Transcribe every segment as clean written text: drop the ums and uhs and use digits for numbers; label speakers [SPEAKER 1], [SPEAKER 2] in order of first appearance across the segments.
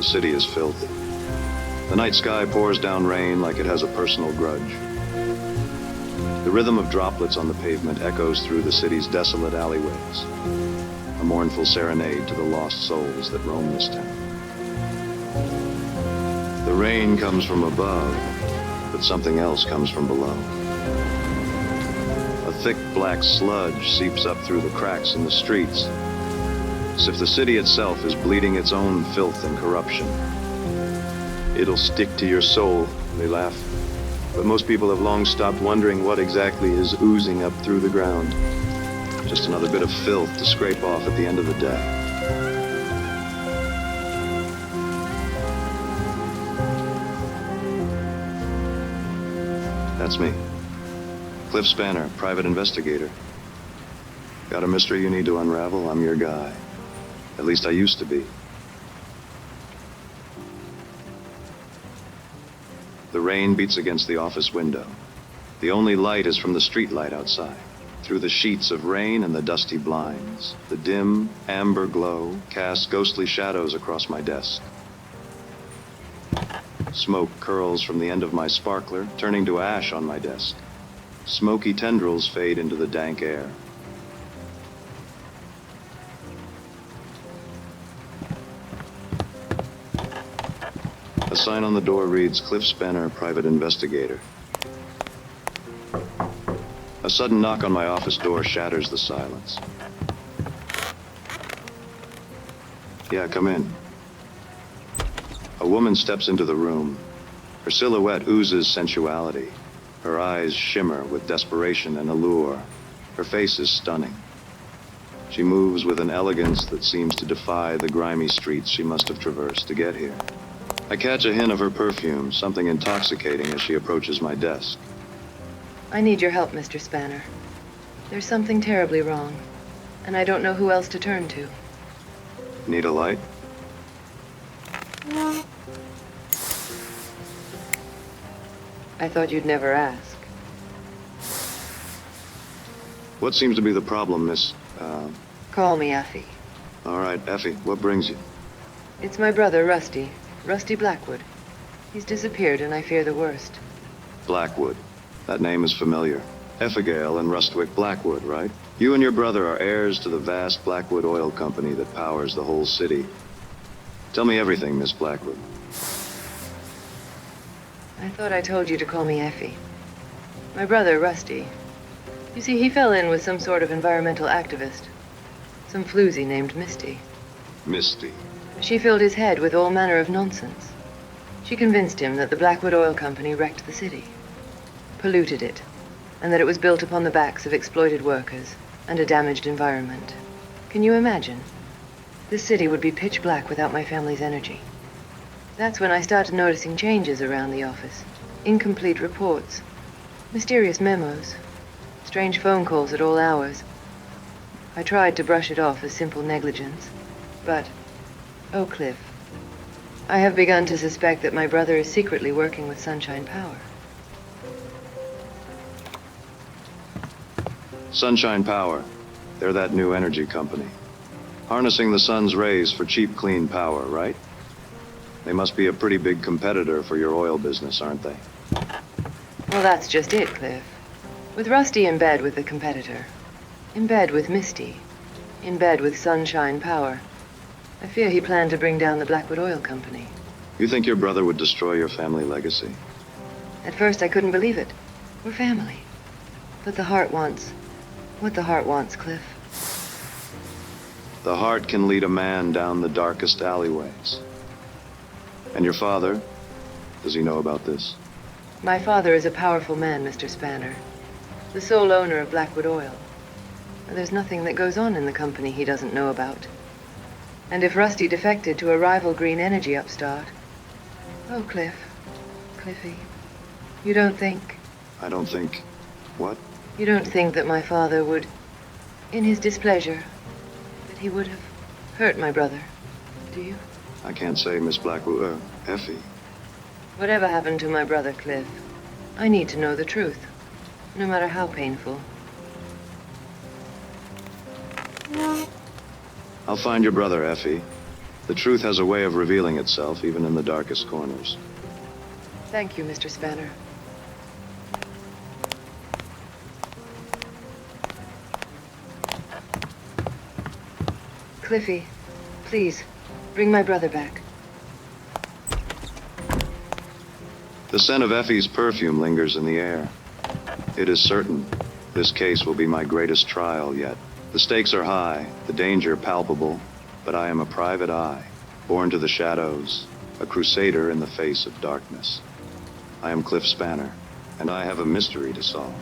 [SPEAKER 1] The city is filthy. The night sky pours down rain like it has a personal grudge. The rhythm of droplets on the pavement echoes through the city's desolate alleyways, a mournful serenade to the lost souls that roam this town. The rain comes from above, but something else comes from below. A thick black sludge seeps up through the cracks in the streets, as if the city itself is bleeding its own filth and corruption. It'll stick to your soul, they laugh. But most people have long stopped wondering what exactly is oozing up through the ground. Just another bit of filth to scrape off at the end of the day. That's me. Cliff Spanner, private investigator. Got a mystery you need to unravel? I'm your guy. At least I used to be. The rain beats against the office window. The only light is from the street light outside. Through the sheets of rain and the dusty blinds, the dim, amber glow casts ghostly shadows across my desk. Smoke curls from the end of my sparkler, turning to ash on my desk. Smoky tendrils fade into the dank air. A A sign on the door reads, Cliff Spanner, Private Investigator. A sudden knock on my office door shatters the silence. Yeah, come in. A woman steps into the room. Her silhouette oozes sensuality. Her eyes shimmer with desperation and allure. Her face is stunning. She moves with an elegance that seems to defy the grimy streets she must have traversed to get here. I catch a hint of her perfume, something intoxicating as she approaches my desk.
[SPEAKER 2] I need your help, Mr. Spanner. There's something terribly wrong, and I don't know who else to turn to.
[SPEAKER 1] Need a light?
[SPEAKER 2] I thought you'd never ask.
[SPEAKER 1] What seems to be the problem, Miss...
[SPEAKER 2] Call me Effie.
[SPEAKER 1] All right, Effie, what brings you?
[SPEAKER 2] It's my brother, Rusty. Rusty Blackwood. He's disappeared, and I fear the worst.
[SPEAKER 1] Blackwood. That name is familiar. Effigail and Rustwick Blackwood, right? You and your brother are heirs to the vast Blackwood Oil Company that powers the whole city. Tell me everything, Miss Blackwood.
[SPEAKER 2] I thought I told you to call me Effie. My brother, Rusty. You see, he fell in with some sort of environmental activist. Some floozy named Misty.
[SPEAKER 1] Misty.
[SPEAKER 2] She filled his head with all manner of nonsense. She convinced him that the Blackwood Oil Company wrecked the city, polluted it, and that it was built upon the backs of exploited workers and a damaged environment. Can you imagine? This city would be pitch black without my family's energy. That's when I started noticing changes around the office. Incomplete reports, mysterious memos, strange phone calls at all hours. I tried to brush it off as simple negligence, but, oh, Cliff, I have begun to suspect that my brother is secretly working with Sunshine Power.
[SPEAKER 1] Sunshine Power. They're that new energy company. Harnessing the sun's rays for cheap, clean power, right? They must be a pretty big competitor for your oil business, aren't they?
[SPEAKER 2] Well, that's just it, Cliff. With Rusty in bed with the competitor, in bed with Misty, in bed with Sunshine Power, I fear he planned to bring down the Blackwood Oil Company.
[SPEAKER 1] You think your brother would destroy your family legacy?
[SPEAKER 2] At first, I couldn't believe it. We're family. But the heart wants what the heart wants, Cliff.
[SPEAKER 1] The heart can lead a man down the darkest alleyways. And your father, does he know about this?
[SPEAKER 2] My father is a powerful man, Mr. Spanner. The sole owner of Blackwood Oil. There's nothing that goes on in the company he doesn't know about. And if Rusty defected to a rival green energy upstart... Oh, Cliffy, you don't think...
[SPEAKER 1] I don't think... What?
[SPEAKER 2] You don't think that my father would, in his displeasure, that he would have hurt my brother, do you?
[SPEAKER 1] I can't say, Miss Blackwood, Effie.
[SPEAKER 2] Whatever happened to my brother, Cliff, I need to know the truth, no matter how painful.
[SPEAKER 1] I'll find your brother, Effie. The truth has a way of revealing itself, even in the darkest corners.
[SPEAKER 2] Thank you, Mr. Spanner. Cliffy, please, bring my brother back.
[SPEAKER 1] The scent of Effie's perfume lingers in the air. It is certain this case will be my greatest trial yet. The stakes are high, the danger palpable, but I am a private eye, born to the shadows, a crusader in the face of darkness. I am Cliff Spanner, and I have a mystery to solve.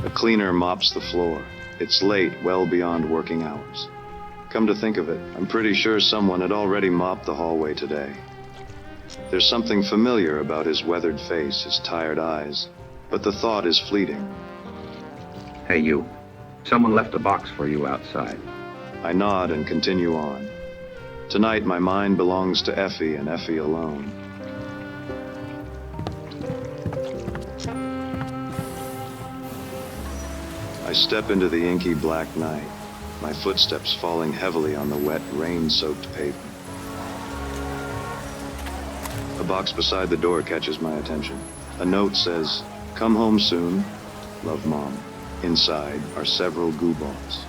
[SPEAKER 1] A cleaner mops the floor. It's late, well beyond working hours. Come to think of it, I'm pretty sure someone had already mopped the hallway today. There's something familiar about his weathered face, his tired eyes, but the thought is fleeting.
[SPEAKER 3] Hey, you. Someone left a box for you outside.
[SPEAKER 1] I nod and continue on. Tonight, my mind belongs to Effie and Effie alone. I step into the inky black night. my footsteps falling heavily on the wet, rain-soaked pavement. A box beside the door catches my attention. A note says, "Come home soon. Love, Mom." Inside are several goo balls.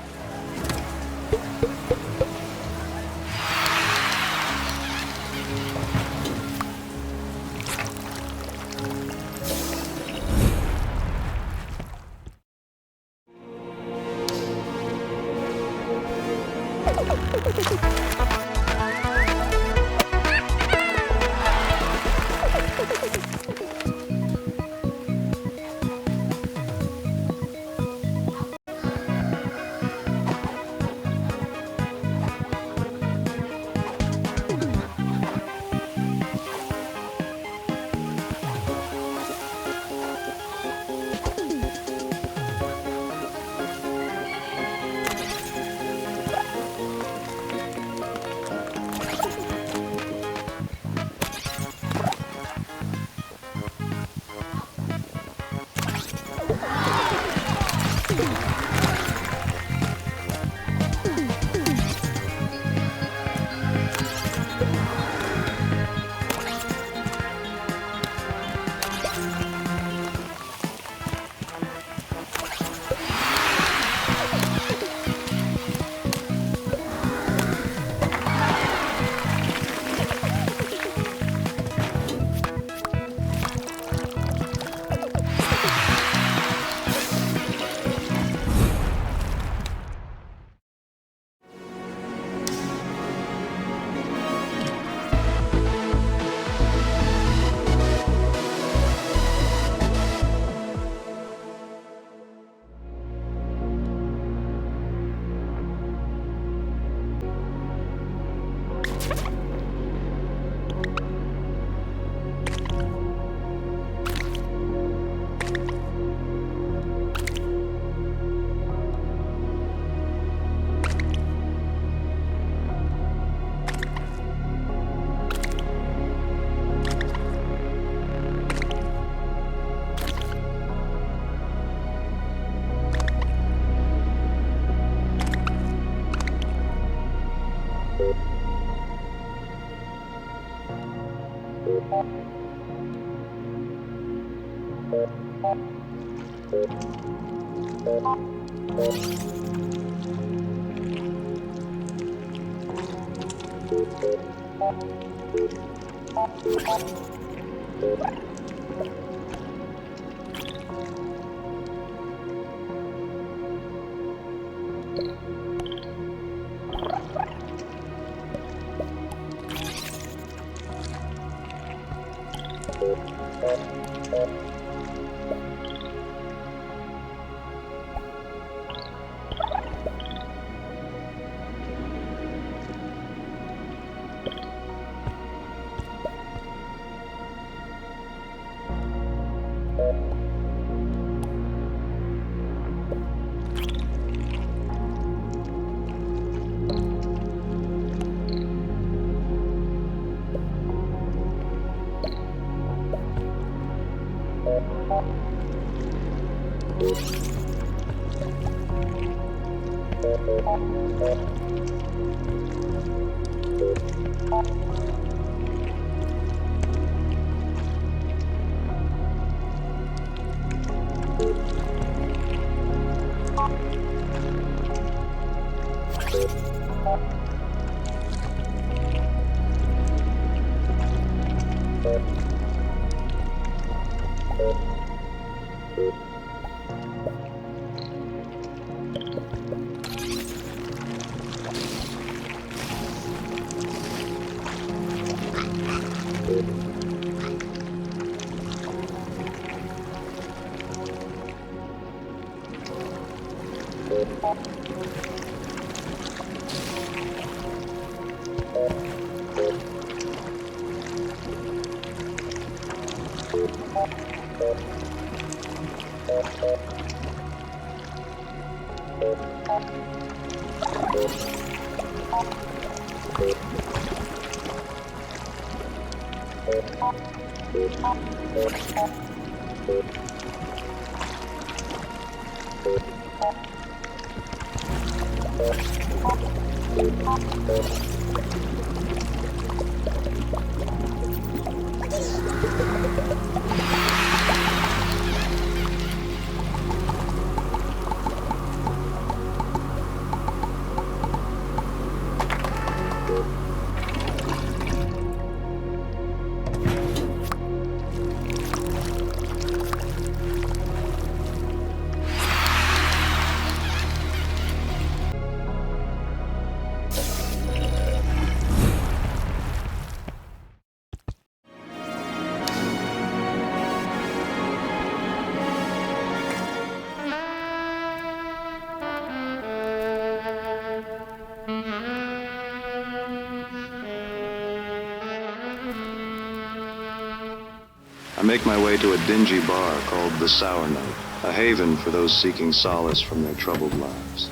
[SPEAKER 1] I make my way to a dingy bar called the Sour Note, a haven for those seeking solace from their troubled lives.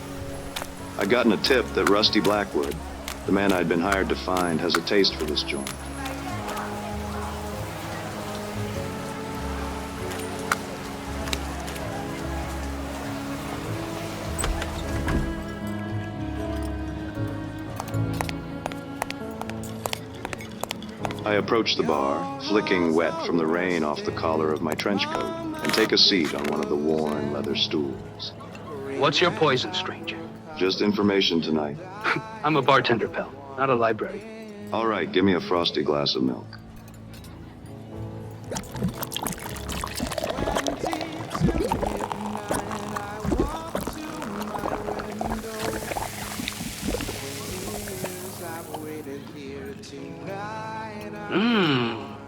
[SPEAKER 1] I'd gotten a tip that Rusty Blackwood, the man I'd been hired to find, has a taste for this joint. I approach the bar, flicking wet from the rain off the collar of my trench coat, and take a seat on one of the worn leather stools.
[SPEAKER 4] What's your poison, stranger?
[SPEAKER 1] Just information tonight.
[SPEAKER 4] I'm a bartender, pal, not a library.
[SPEAKER 1] All right, give me a frosty glass of milk.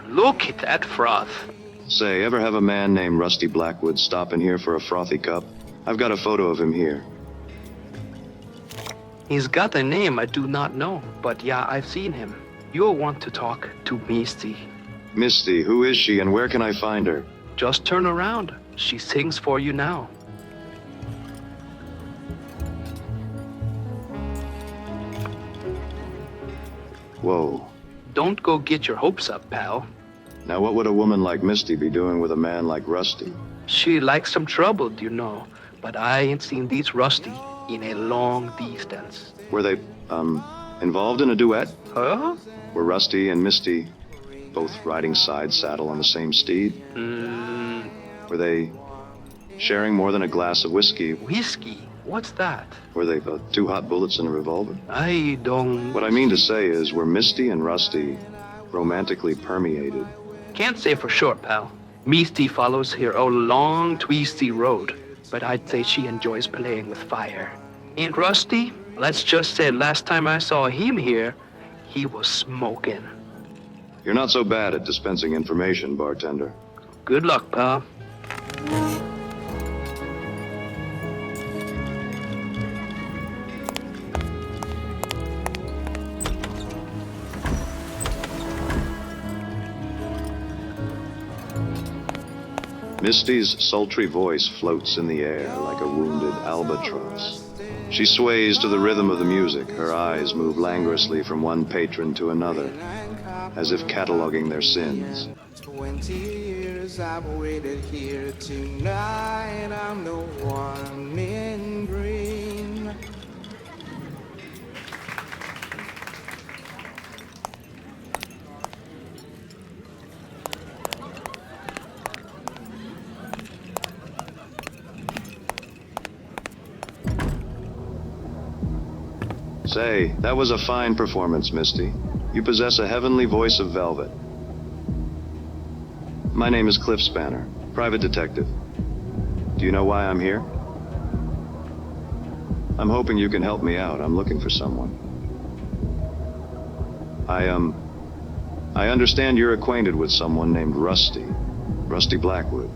[SPEAKER 4] Look at that froth.
[SPEAKER 1] Say, ever have a man named Rusty Blackwood stop in here for a frothy cup? I've got a photo of him here.
[SPEAKER 4] He's got a name I do not know, but yeah, I've seen him. You'll want to talk to Misty.
[SPEAKER 1] Misty, who is she and where can I find her?
[SPEAKER 4] Just turn around. She sings for you now.
[SPEAKER 1] Whoa.
[SPEAKER 4] Don't go get your hopes up, pal.
[SPEAKER 1] Now what would a woman like Misty be doing with a man like Rusty?
[SPEAKER 4] She likes some trouble, you know, but I ain't seen these Rusty in a long distance.
[SPEAKER 1] Were they, involved in a duet?
[SPEAKER 4] Huh?
[SPEAKER 1] Were Rusty and Misty both riding side saddle on the same steed? Were they sharing more than a glass of whiskey?
[SPEAKER 4] Whiskey? What's that?
[SPEAKER 1] Were they two hot bullets in a revolver?
[SPEAKER 4] I don't...
[SPEAKER 1] What I mean to say is, were Misty and Rusty romantically permeated?
[SPEAKER 4] Can't say for sure, pal. Misty follows her a long, twisty road, but I'd say she enjoys playing with fire. And Rusty, let's just say last time I saw him here, he was smoking.
[SPEAKER 1] You're not so bad at dispensing information, bartender.
[SPEAKER 4] Good luck, pal.
[SPEAKER 1] Misty's sultry voice floats in the air like a wounded albatross. She sways to the rhythm of the music. Her eyes move languorously from one patron to another, as if cataloging their sins.
[SPEAKER 5] 20 years I've waited here tonight. I'm the one in green.
[SPEAKER 1] Say, that was a fine performance, Misty. You possess a heavenly voice of velvet. My name is Cliff Spanner, private detective. Do you know why I'm here? I'm hoping you can help me out. I'm looking for someone. I understand you're acquainted with someone named Rusty Blackwood.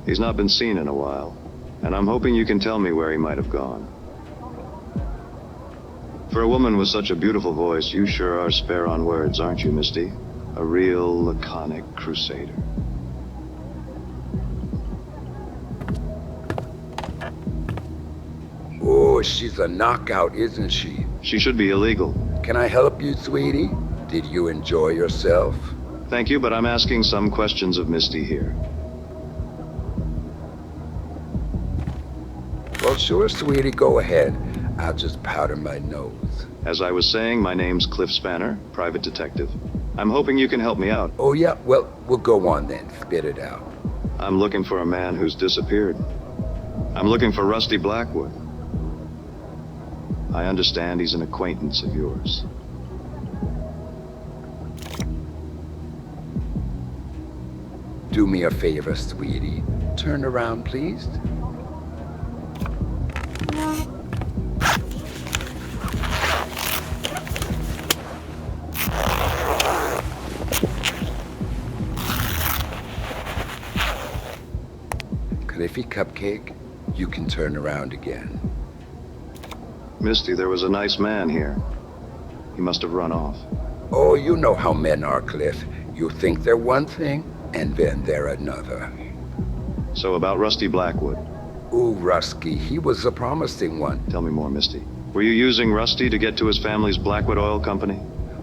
[SPEAKER 1] He's not been seen in a while, and I'm hoping you can tell me where he might have gone. For a woman with such a beautiful voice, you sure are spare on words, aren't you, Misty? A real laconic crusader.
[SPEAKER 6] Oh, she's a knockout, isn't she?
[SPEAKER 1] She should be illegal.
[SPEAKER 6] Can I help you, sweetie? Did you enjoy yourself?
[SPEAKER 1] Thank you, but I'm asking some questions of Misty here.
[SPEAKER 6] Well, sure, sweetie, go ahead. I'll just powder my nose.
[SPEAKER 1] As I was saying, my name's Cliff Spanner, private detective. I'm hoping you can help me out.
[SPEAKER 6] Oh, yeah? Well, we'll go on then. Spit it out.
[SPEAKER 1] I'm looking for a man who's disappeared. I'm looking for Rusty Blackwood. I understand he's an acquaintance of yours.
[SPEAKER 6] Do me a favor, sweetie. Turn around, please. Cliffy Cupcake, you can turn around again.
[SPEAKER 1] Misty, there was a nice man here. He must have run off.
[SPEAKER 6] Oh, you know how men are, Cliff. You think they're one thing, and then they're another.
[SPEAKER 1] So about Rusty Blackwood.
[SPEAKER 6] Ooh, Rusky, he was a promising one.
[SPEAKER 1] Tell me more, Misty. Were you using Rusty to get to his family's Blackwood Oil Company?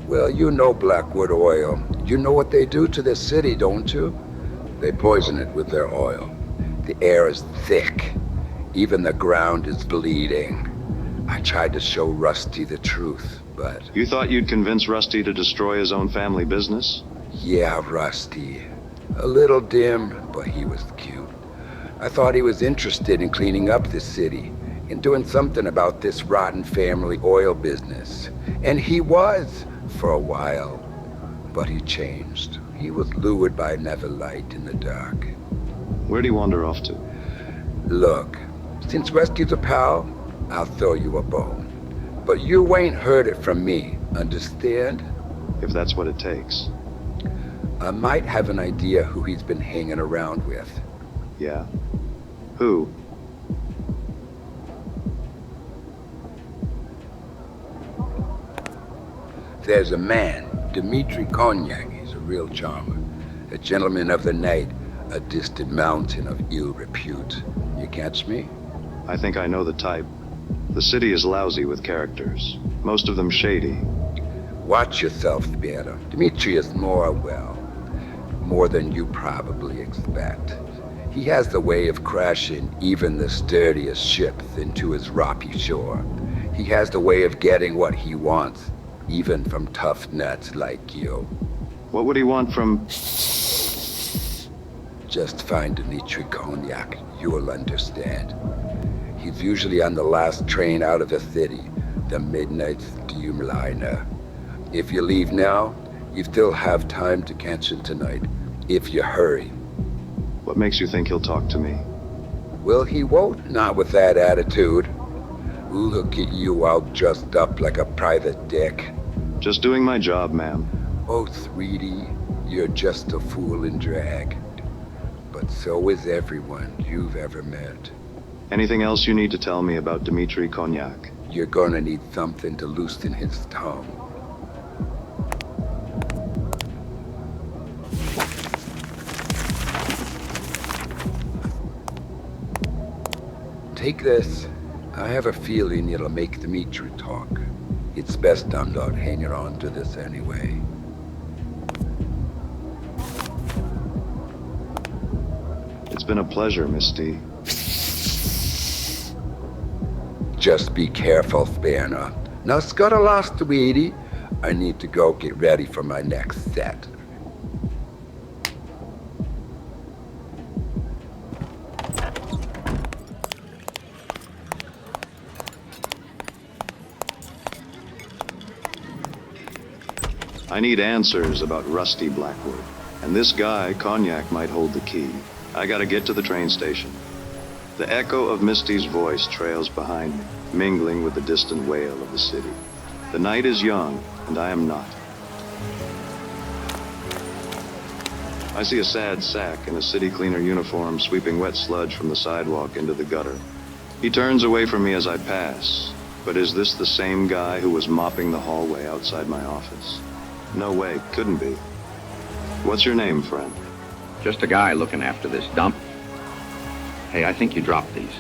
[SPEAKER 6] Well, you know Blackwood Oil. You know what they do to this city, don't you? They poison it with their oil. The air is thick. Even the ground is bleeding. I tried to show Rusty the truth, but...
[SPEAKER 1] You thought you'd convince Rusty to destroy his own family business?
[SPEAKER 6] Yeah, Rusty. A little dim, but he was cute. I thought he was interested in cleaning up the city, in doing something about this rotten family oil business. And he was, for a while. But he changed. He was lured by another light in the dark.
[SPEAKER 1] Where'd he wander off to?
[SPEAKER 6] Look, since Rusty's a pal, I'll throw you a bone. But you ain't heard it from me, understand?
[SPEAKER 1] If that's what it takes.
[SPEAKER 6] I might have an idea who he's been hanging around with.
[SPEAKER 1] Yeah? Who?
[SPEAKER 6] There's a man, Dmitri Cognac. He's a real charmer. A gentleman of the night, a distant mountain of ill repute. You catch me?
[SPEAKER 1] I think I know the type. The city is lousy with characters. Most of them shady.
[SPEAKER 6] Watch yourself, Spanner. Dmitri is more than you probably expect. He has the way of crashing even the sturdiest ships into his rocky shore. He has the way of getting what he wants, even from tough nuts like you.
[SPEAKER 1] What would he want from...
[SPEAKER 6] Just find Dmitri Cognac, you'll understand. He's usually on the last train out of the city, the midnight steamliner. If you leave now, you still have time to catch him tonight, if you hurry.
[SPEAKER 1] What makes you think he'll talk to me?
[SPEAKER 6] Well, he won't, not with that attitude. Look at you all dressed up like a private dick.
[SPEAKER 1] Just doing my job, ma'am.
[SPEAKER 6] Oh, sweetie, you're just a fool in drag. But so is everyone you've ever met.
[SPEAKER 1] Anything else you need to tell me about Dmitri Cognac?
[SPEAKER 6] You're gonna need something to loosen his tongue. Take this. I have a feeling it'll make Dmitri talk. It's best I'm not hanging on to this anyway.
[SPEAKER 1] It's been a pleasure, Misty.
[SPEAKER 6] Just be careful, Spanner. Now scuttle off, sweetie. I need to go get ready for my next set.
[SPEAKER 1] I need answers about Rusty Blackwood. And this guy, Cognac, might hold the key. I gotta get to the train station. The echo of Misty's voice trails behind me, mingling with the distant wail of the city. The night is young, and I am not. I see a sad sack in a city cleaner uniform sweeping wet sludge from the sidewalk into the gutter. He turns away from me as I pass. But is this the same guy who was mopping the hallway outside my office? No way, couldn't be. What's your name, friend?
[SPEAKER 3] Just a guy looking after this dump. Hey, I think you dropped these.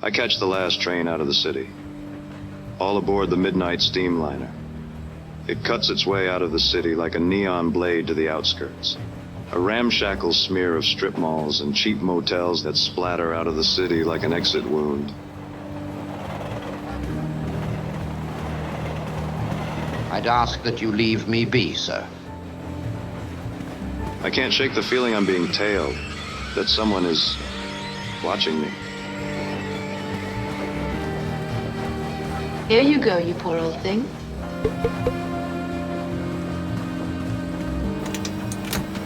[SPEAKER 1] I catch the last train out of the city. All aboard the midnight steamliner. It cuts its way out of the city like a neon blade to the outskirts. A ramshackle smear of strip malls and cheap motels that splatter out of the city like an exit wound.
[SPEAKER 7] I'd ask that you leave me be, sir.
[SPEAKER 1] I can't shake the feeling I'm being tailed, that someone is watching me.
[SPEAKER 2] Here you go, you poor old thing.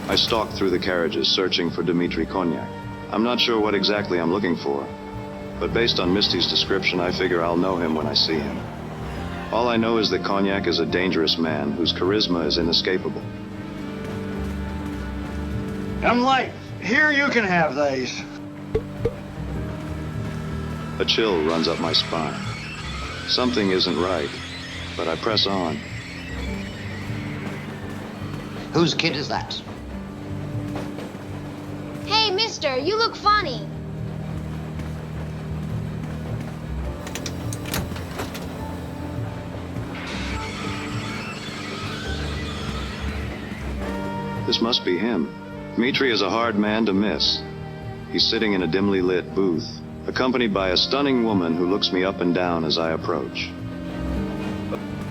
[SPEAKER 1] I stalk through the carriages, searching for Dmitri Konyak. I'm not sure what exactly I'm looking for, but based on Misty's description, I figure I'll know him when I see him. All I know is that Konyak is a dangerous man whose charisma is inescapable.
[SPEAKER 8] I'm late. Here, you can have these.
[SPEAKER 1] A chill runs up my spine. Something isn't right, but I press on.
[SPEAKER 7] Whose kid is that?
[SPEAKER 9] Hey, mister, you look funny.
[SPEAKER 1] This must be him. Dmitri is a hard man to miss. He's sitting in a dimly lit booth, accompanied by a stunning woman who looks me up and down as I approach.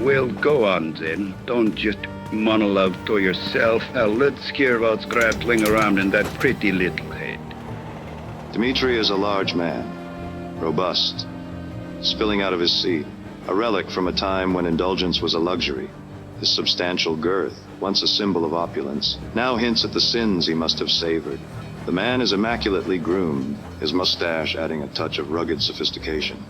[SPEAKER 3] Well, go on then. Don't just monologue to yourself. Now let's hear what's rattling around in that pretty little head.
[SPEAKER 1] Dmitri is a large man, robust, spilling out of his seat, a relic from a time when indulgence was a luxury. His substantial girth, once a symbol of opulence, now hints at the sins he must have savored. The man is immaculately groomed, his mustache adding a touch of rugged sophistication.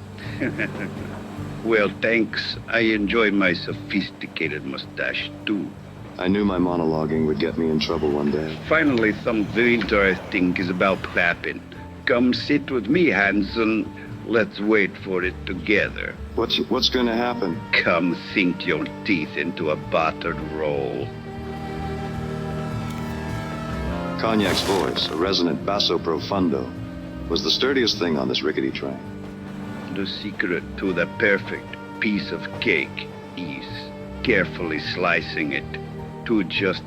[SPEAKER 3] Well, thanks. I enjoy my sophisticated mustache, too.
[SPEAKER 1] I knew my monologuing would get me in trouble one day.
[SPEAKER 3] Finally, something interesting is about to happen. Come sit with me, Hanson. Let's wait for it together.
[SPEAKER 1] What's going to happen?
[SPEAKER 3] Come sink your teeth into a buttered roll.
[SPEAKER 1] Kognak's voice, a resonant basso profundo, was the sturdiest thing on this rickety train.
[SPEAKER 3] The secret to the perfect piece of cake is carefully slicing it to just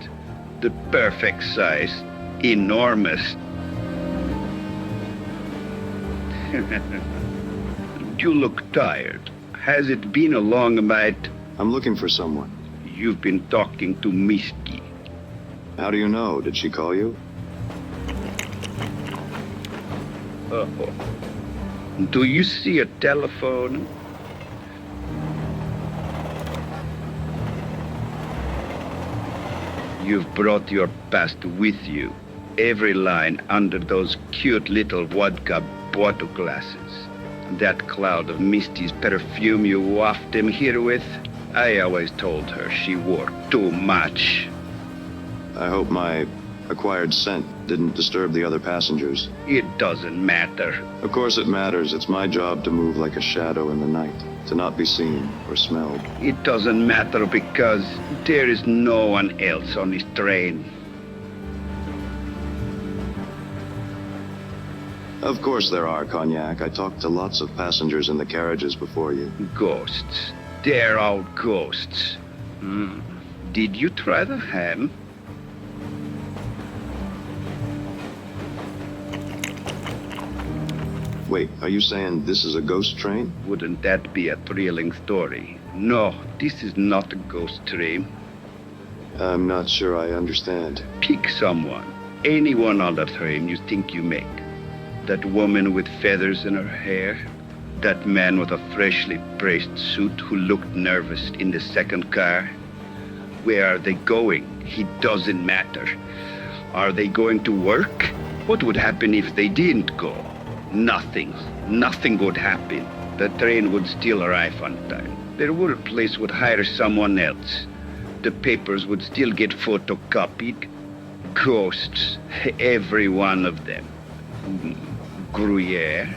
[SPEAKER 3] the perfect size, enormous. You look tired. Has it been a long night?
[SPEAKER 1] I'm looking for someone.
[SPEAKER 3] You've been talking to Misty.
[SPEAKER 1] How do you know? Did she call you?
[SPEAKER 3] Uh-oh. Do you see a telephone? You've brought your past with you. Every line under those cute little vodka bottle glasses. That cloud of Misty's perfume you waft him here with, I always told her she wore too much.
[SPEAKER 1] I hope my acquired scent didn't disturb the other passengers.
[SPEAKER 3] It doesn't matter.
[SPEAKER 1] Of course it matters. It's my job to move like a shadow in the night, to not be seen or smelled.
[SPEAKER 3] It doesn't matter because there is no one else on this train.
[SPEAKER 1] Of course there are, Konyak. I talked to lots of passengers in the carriages before you.
[SPEAKER 3] Ghosts. They're all ghosts. Did you try the ham?
[SPEAKER 1] Wait, are you saying this is a ghost train?
[SPEAKER 3] Wouldn't that be a thrilling story? No, this is not a ghost train.
[SPEAKER 1] I'm not sure I understand.
[SPEAKER 3] Pick someone. Anyone on the train you think you make. That woman with feathers in her hair. That man with a freshly pressed suit who looked nervous in the second car. Where are they going? It doesn't matter. Are they going to work? What would happen if they didn't go? Nothing. Nothing would happen. The train would still arrive on time. Their workplace would hire someone else. The papers would still get photocopied. Ghosts. Every one of them. Gruyere.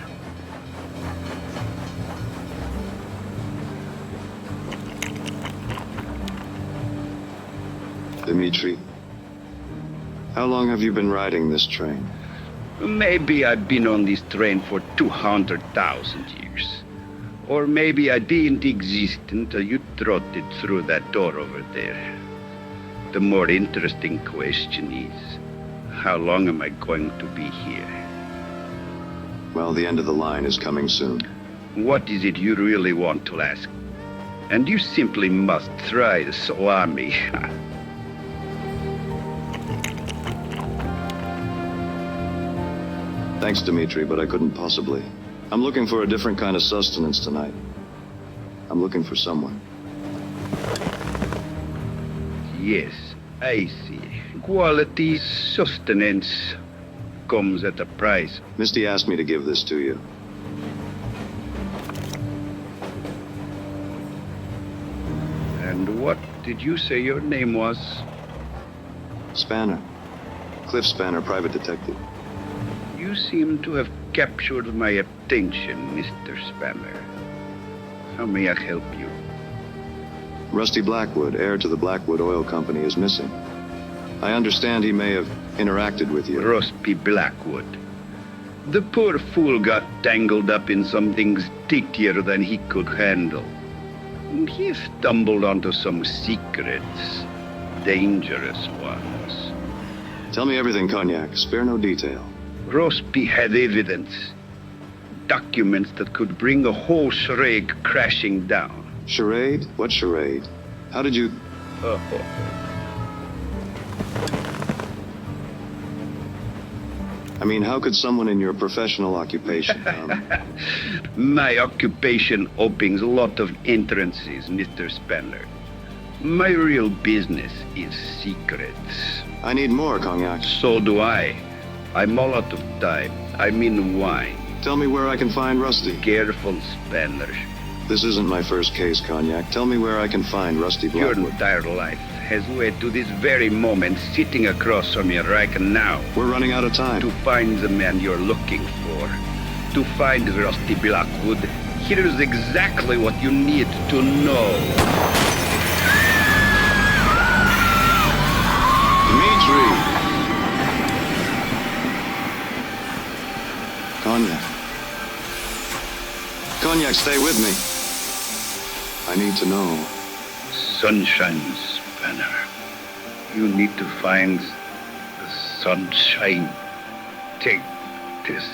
[SPEAKER 1] Dmitri, how long have you been riding this train?
[SPEAKER 3] Maybe I've been on this train for 200,000 years. Or maybe I didn't exist until you trotted through that door over there. The more interesting question is, how long am I going to be here?
[SPEAKER 1] Well, the end of the line is coming soon.
[SPEAKER 3] What is it you really want to ask? And you simply must try the salami.
[SPEAKER 1] Thanks, Dmitri, but I couldn't possibly. I'm looking for a different kind of sustenance tonight. I'm looking for someone.
[SPEAKER 3] Yes, I see. Quality sustenance comes at a price.
[SPEAKER 1] Misty asked me to give this to you.
[SPEAKER 3] And what did you say your name was?
[SPEAKER 1] Spanner. Cliff Spanner, private detective.
[SPEAKER 3] You seem to have captured my attention, Mr. Spanner. How may I help you?
[SPEAKER 1] Rusty Blackwood, heir to the Blackwood Oil Company, is missing. I understand he may have interacted with you.
[SPEAKER 3] Rusty Blackwood. The poor fool got tangled up in something stickier than he could handle. He stumbled onto some secrets, dangerous ones.
[SPEAKER 1] Tell me everything, Cognac. Spare no detail.
[SPEAKER 3] Rusty had evidence. Documents that could bring a whole charade crashing down.
[SPEAKER 1] Charade? What charade? How did you... I mean, how could someone in your professional occupation
[SPEAKER 3] My occupation opens a lot of entrances, Mr. Spanner. My real business is secrets.
[SPEAKER 1] I need more, Cognac.
[SPEAKER 3] So do I. I'm all out of time. I mean wine.
[SPEAKER 1] Tell me where I can find Rusty.
[SPEAKER 3] Careful, Spanner.
[SPEAKER 1] This isn't my first case, Cognac. Tell me where I can find Rusty
[SPEAKER 3] Your
[SPEAKER 1] Blackwood.
[SPEAKER 3] entire life has led to this very moment, sitting across from you right now.
[SPEAKER 1] We're running out of time.
[SPEAKER 3] To find the man you're looking for. To find Rusty Blackwood. Here's exactly what you need to know.
[SPEAKER 1] Dmitri! Cognac. Cognac, stay with me. I need to know.
[SPEAKER 3] Sunshine, Spanner. You need to find the sunshine. Take this.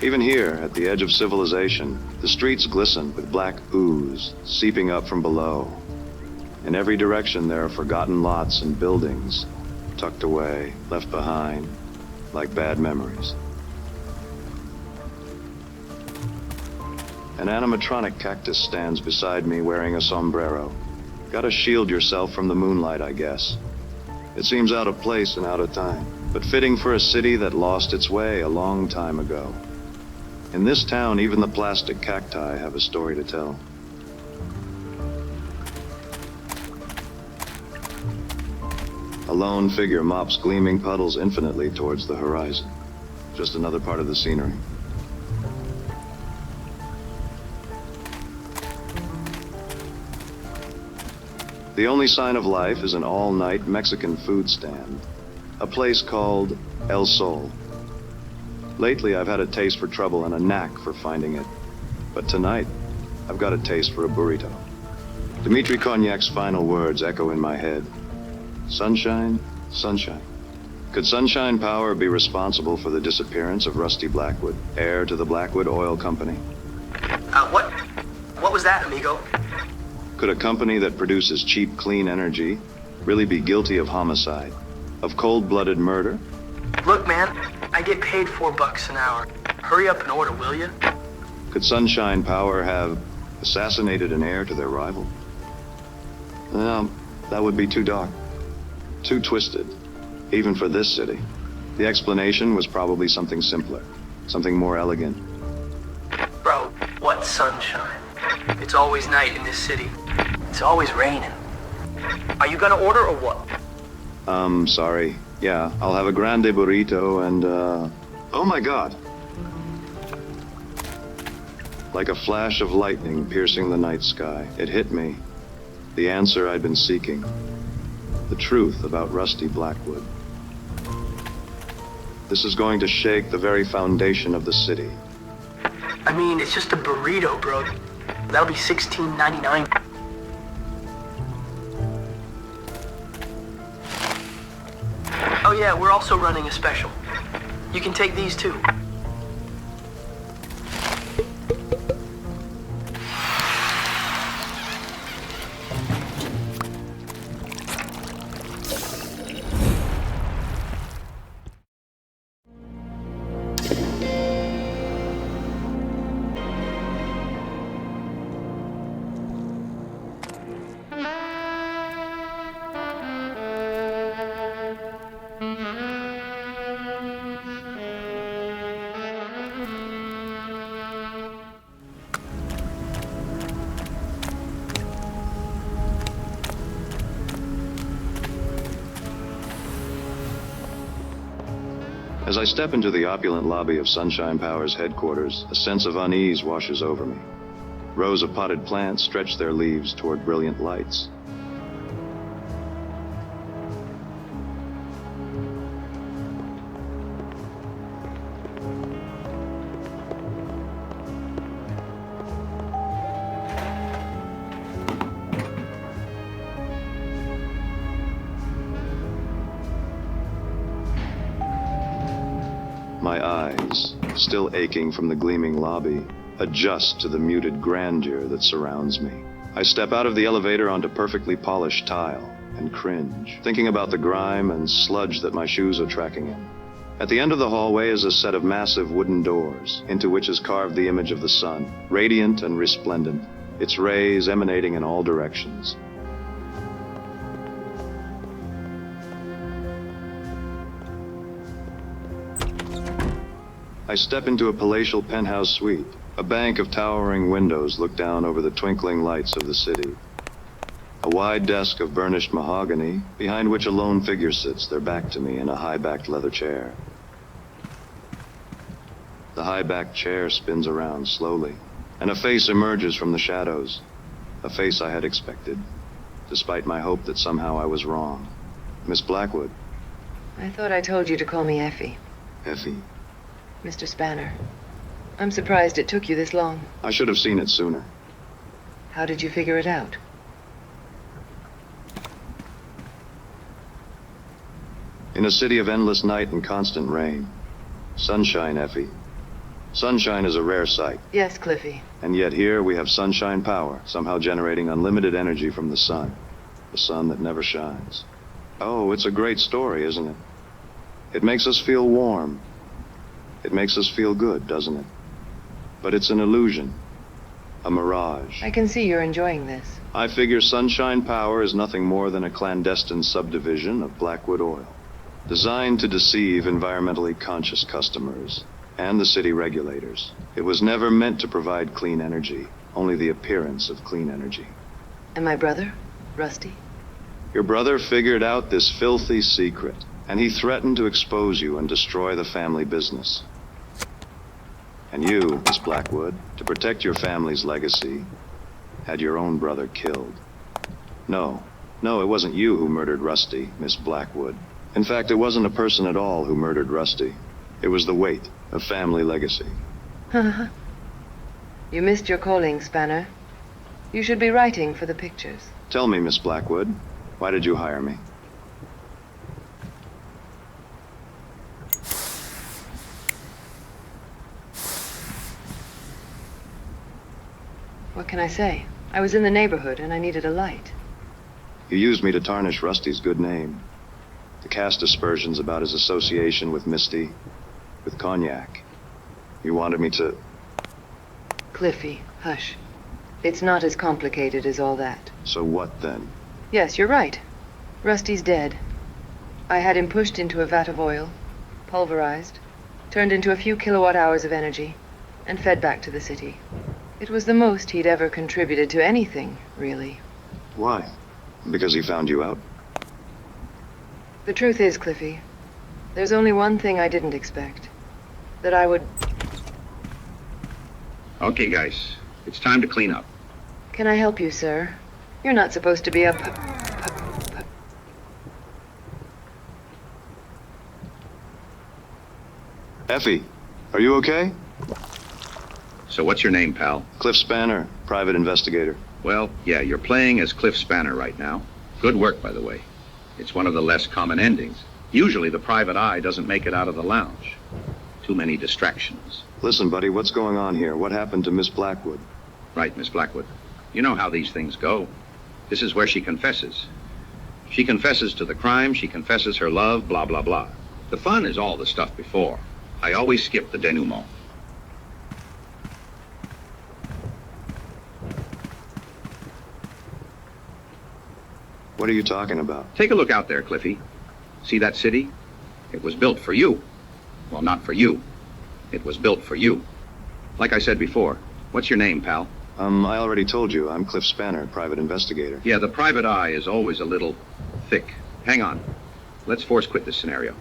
[SPEAKER 1] Even here, at the edge of civilization, the streets glisten with black ooze seeping up from below. In every direction there are forgotten lots and buildings, tucked away, left behind, like bad memories. An animatronic cactus stands beside me wearing a sombrero. Gotta shield yourself from the moonlight, I guess. It seems out of place and out of time, but fitting for a city that lost its way a long time ago. In this town, even the plastic cacti have a story to tell. A lone figure mops gleaming puddles infinitely towards the horizon. Just another part of the scenery. The only sign of life is an all-night Mexican food stand, a place called El Sol. Lately, I've had a taste for trouble and a knack for finding it. But tonight, I've got a taste for a burrito. Dmitri Kognak's final words echo in my head. Sunshine, sunshine. Could Sunshine Power be responsible for the disappearance of Rusty Blackwood, heir to the Blackwood Oil Company?
[SPEAKER 10] What was that, amigo?
[SPEAKER 1] Could a company that produces cheap, clean energy really be guilty of homicide, of cold-blooded murder?
[SPEAKER 10] Look, man, I get paid $4 an hour. Hurry up and order, will you?
[SPEAKER 1] Could Sunshine Power have assassinated an heir to their rival? No, that would be too dark, too twisted, even for this city. The explanation was probably something simpler, something more elegant.
[SPEAKER 10] Bro, what sunshine? It's always night in this city. It's always raining. Are you gonna order or what?
[SPEAKER 1] Sorry. Yeah, I'll have a grande burrito and, oh my God. Like a flash of lightning piercing the night sky, it hit me. The answer I'd been seeking. The truth about Rusty Blackwood. This is going to shake the very foundation of the city.
[SPEAKER 10] I mean, it's just a burrito, bro. That'll be $16.99. Oh yeah, we're also running a special. You can take these too.
[SPEAKER 1] As I step into the opulent lobby of Sunshine Power's headquarters, a sense of unease washes over me. Rows of potted plants stretch their leaves toward brilliant lights. My eyes, still aching from the gleaming lobby, adjust to the muted grandeur that surrounds me. I step out of the elevator onto perfectly polished tile and cringe, thinking about the grime and sludge that my shoes are tracking in. At the end of the hallway is a set of massive wooden doors, into which is carved the image of the sun, radiant and resplendent, its rays emanating in all directions. I step into a palatial penthouse suite. A bank of towering windows look down over the twinkling lights of the city. A wide desk of burnished mahogany, behind which a lone figure sits, their back to me, in a high-backed leather chair. The high-backed chair spins around slowly, and a face emerges from the shadows. A face I had expected, despite my hope that somehow I was wrong. Miss Blackwood.
[SPEAKER 2] I thought I told you to call me Effie.
[SPEAKER 1] Effie.
[SPEAKER 2] Mr. Spanner. I'm surprised it took you this long.
[SPEAKER 1] I should have seen it sooner.
[SPEAKER 2] How did you figure it out?
[SPEAKER 1] In a city of endless night and constant rain. Sunshine, Effie. Sunshine is a rare sight.
[SPEAKER 2] Yes, Cliffy.
[SPEAKER 1] And yet here we have sunshine power, somehow generating unlimited energy from the sun. The sun that never shines. Oh, it's a great story, isn't it? It makes us feel warm. It makes us feel good, doesn't it? But it's an illusion. A mirage.
[SPEAKER 2] I can see you're enjoying this.
[SPEAKER 1] I figure sunshine power is nothing more than a clandestine subdivision of Blackwood Oil, designed to deceive environmentally conscious customers and the city regulators. It was never meant to provide clean energy, only the appearance of clean energy.
[SPEAKER 2] And my brother, Rusty?
[SPEAKER 1] Your brother figured out this filthy secret, and he threatened to expose you and destroy the family business. And you, Miss Blackwood, to protect your family's legacy, had your own brother killed. No, it wasn't you who murdered Rusty, Miss Blackwood. In fact, it wasn't a person at all who murdered Rusty. It was the weight of family legacy.
[SPEAKER 2] You missed your calling, Spanner. You should be writing for the pictures.
[SPEAKER 1] Tell me, Miss Blackwood, why did you hire me?
[SPEAKER 2] What can I say? I was in the neighborhood and I needed a light.
[SPEAKER 1] You used me to tarnish Rusty's good name. To cast aspersions about his association with Misty, with Cognac. You wanted me to...
[SPEAKER 2] Cliffy, hush. It's not as complicated as all that.
[SPEAKER 1] So what then?
[SPEAKER 2] Yes, you're right. Rusty's dead. I had him pushed into a vat of oil, pulverized, turned into a few kilowatt hours of energy, and fed back to the city. It was the most he'd ever contributed to anything, really.
[SPEAKER 1] Why? Because he found you out?
[SPEAKER 2] The truth is, Cliffy, there's only one thing I didn't expect. That I would...
[SPEAKER 3] Okay, guys. It's time to clean up.
[SPEAKER 2] Can I help you, sir? You're not supposed to be up...
[SPEAKER 1] Effie, are you okay?
[SPEAKER 3] So what's your name, pal?
[SPEAKER 1] Cliff Spanner, private investigator.
[SPEAKER 3] Well, yeah, you're playing as Cliff Spanner right now. Good work, by the way. It's one of the less common endings. Usually the private eye doesn't make it out of the lounge. Too many distractions.
[SPEAKER 1] Listen, buddy, what's going on here? What happened to Miss Blackwood?
[SPEAKER 3] Right, Miss Blackwood. You know how these things go. This is where she confesses. She confesses to the crime, she confesses her love, blah, blah, blah. The fun is all the stuff before. I always skip the denouement.
[SPEAKER 1] What are you talking about?
[SPEAKER 3] Take a look out there, Cliffy. See that city? It was built for you. Well, not for you. It was built for you. Like I said before, what's your name, pal?
[SPEAKER 1] I already told you. I'm Cliff Spanner, private investigator.
[SPEAKER 3] Yeah, the private eye is always a little thick. Hang on. Let's force quit this scenario.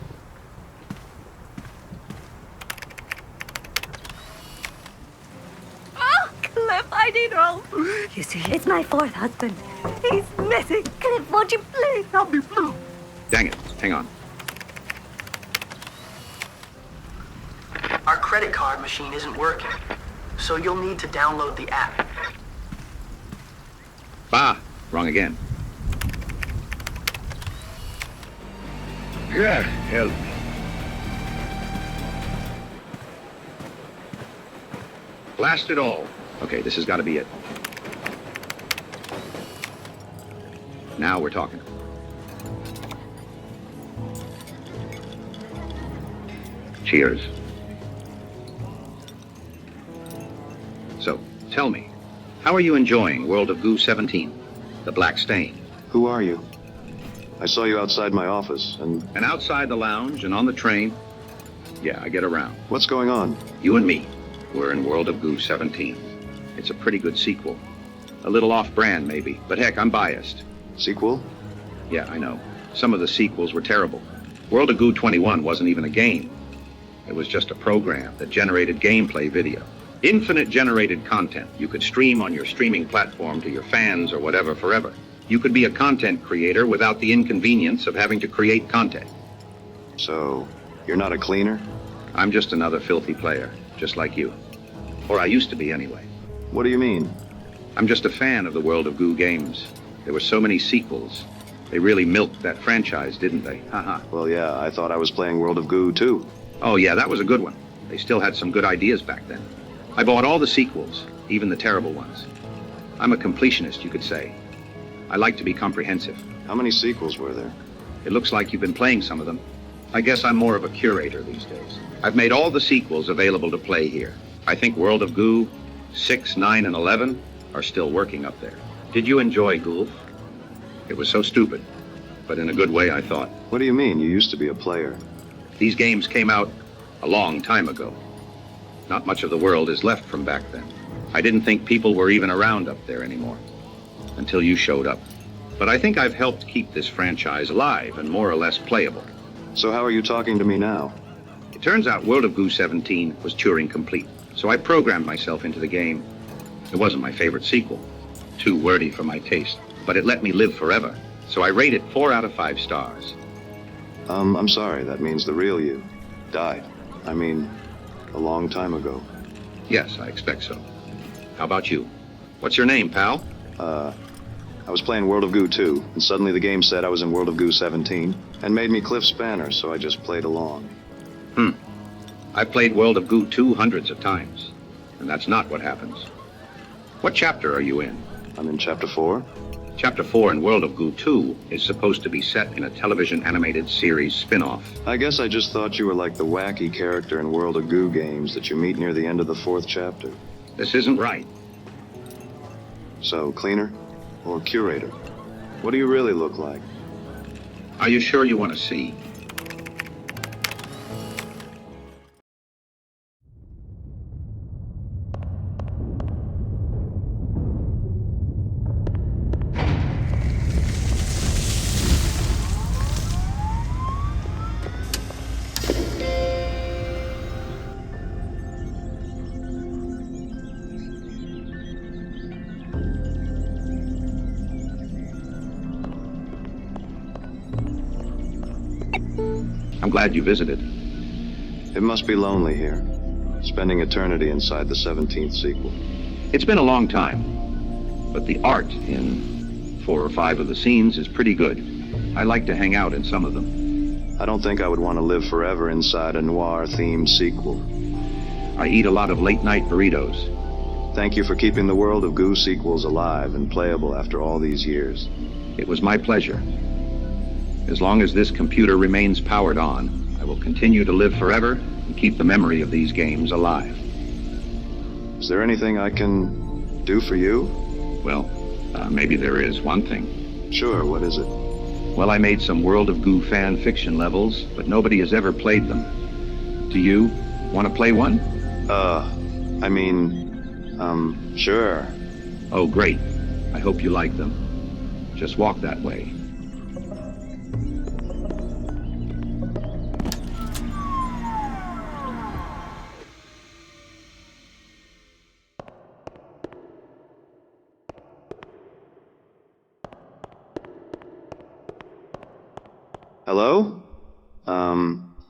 [SPEAKER 11] Oh, Cliff, I need help. You see, it's my fourth husband. He's missing. Cliff, won't you please help me, please?
[SPEAKER 3] Dang it. Hang on.
[SPEAKER 10] Our credit card machine isn't working, so you'll need to download the app.
[SPEAKER 3] Bah, wrong again. Yeah, help me. Blast it all. Okay, this has got to be it. Now we're talking. Cheers. So, tell me, how are you enjoying World of Goo 17, the Black Stain?
[SPEAKER 1] Who are you? I saw you outside my office, and
[SPEAKER 3] outside the lounge and on the train. Yeah, I get around.
[SPEAKER 1] what's going on?
[SPEAKER 3] You and me, we're in World of Goo 17. It's a pretty good sequel. A little off-brand, maybe, but heck, I'm biased.
[SPEAKER 1] Sequel?
[SPEAKER 3] Yeah, I know. Some of the sequels were terrible. World of Goo 21 wasn't even a game. It was just a program that generated gameplay video. Infinite generated content you could stream on your streaming platform to your fans or whatever forever. You could be a content creator without the inconvenience of having to create content.
[SPEAKER 1] So, you're not a cleaner?
[SPEAKER 3] I'm just another filthy player, just like you. Or I used to be anyway.
[SPEAKER 1] What do you mean?
[SPEAKER 3] I'm just a fan of the World of Goo games. There were so many sequels. They really milked that franchise, didn't they? Haha.
[SPEAKER 1] Well, yeah, I thought I was playing World of Goo, too.
[SPEAKER 3] Oh yeah, that was a good one. They still had some good ideas back then. I bought all the sequels, even the terrible ones. I'm a completionist, you could say. I like to be comprehensive.
[SPEAKER 1] How many sequels were there?
[SPEAKER 3] It looks like you've been playing some of them. I guess I'm more of a curator these days. I've made all the sequels available to play here. I think World of Goo 6, 9, and 11 are still working up there. Did you enjoy Gulf? It was so stupid, but in a good way, I thought.
[SPEAKER 1] What do you mean? You used to be a player.
[SPEAKER 3] These games came out a long time ago. Not much of the world is left from back then. I didn't think people were even around up there anymore, until you showed up. But I think I've helped keep this franchise alive and more or less playable.
[SPEAKER 1] So how are you talking to me now?
[SPEAKER 3] It turns out World of Goo 17 was Turing complete, so I programmed myself into the game. It wasn't my favorite sequel, too wordy for my taste, but it let me live forever, so I rate it 4 out of 5 stars.
[SPEAKER 1] I'm sorry, that means the real you died. I mean, a long time ago.
[SPEAKER 3] Yes, I expect so. How about you? What's your name, pal?
[SPEAKER 1] I was playing World of Goo 2, and suddenly the game said I was in World of Goo 17, and made me Cliff Spanner, so I just played along.
[SPEAKER 3] I've played World of Goo 2 hundreds of times, and that's not what happens. What chapter are you in?
[SPEAKER 1] I'm in Chapter 4.
[SPEAKER 3] Chapter 4 in World of Goo 2 is supposed to be set in a television animated series spin-off.
[SPEAKER 1] I guess I just thought you were like the wacky character in World of Goo games that you meet near the end of the 4th chapter.
[SPEAKER 3] This isn't right.
[SPEAKER 1] So, cleaner? Or curator? What do you really look like?
[SPEAKER 3] Are you sure you want to see? I'm glad you visited.
[SPEAKER 1] It must be lonely here, spending eternity inside the 17th sequel.
[SPEAKER 3] It's been a long time, but the art in 4 or 5 of the scenes is pretty good. I like to hang out in some of them.
[SPEAKER 1] I don't think I would want to live forever inside a noir-themed sequel.
[SPEAKER 3] I eat a lot of late-night burritos.
[SPEAKER 1] Thank you for keeping the World of Goo sequels alive and playable after all these years.
[SPEAKER 3] It was my pleasure. As long as this computer remains powered on, I will continue to live forever and keep the memory of these games alive.
[SPEAKER 1] Is there anything I can do for you?
[SPEAKER 3] Well, maybe there is one thing.
[SPEAKER 1] Sure, what is it?
[SPEAKER 3] Well, I made some World of Goo fan fiction levels, but nobody has ever played them. Do you want to play one?
[SPEAKER 1] Sure.
[SPEAKER 3] Oh, great. I hope you like them. Just walk that way.
[SPEAKER 1] Hello?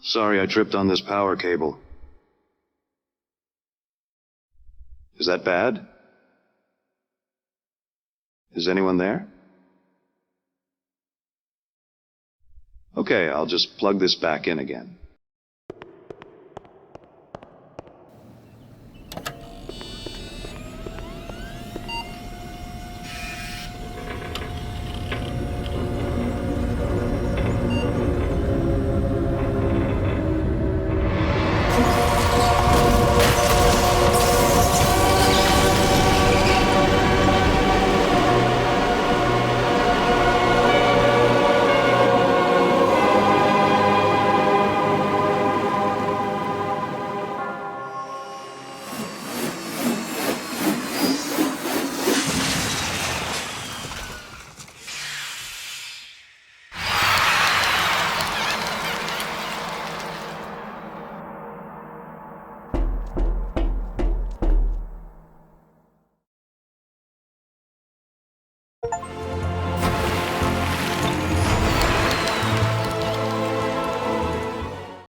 [SPEAKER 1] Sorry I tripped on this power cable. Is that bad? Is anyone there? Okay, I'll just plug this back in again.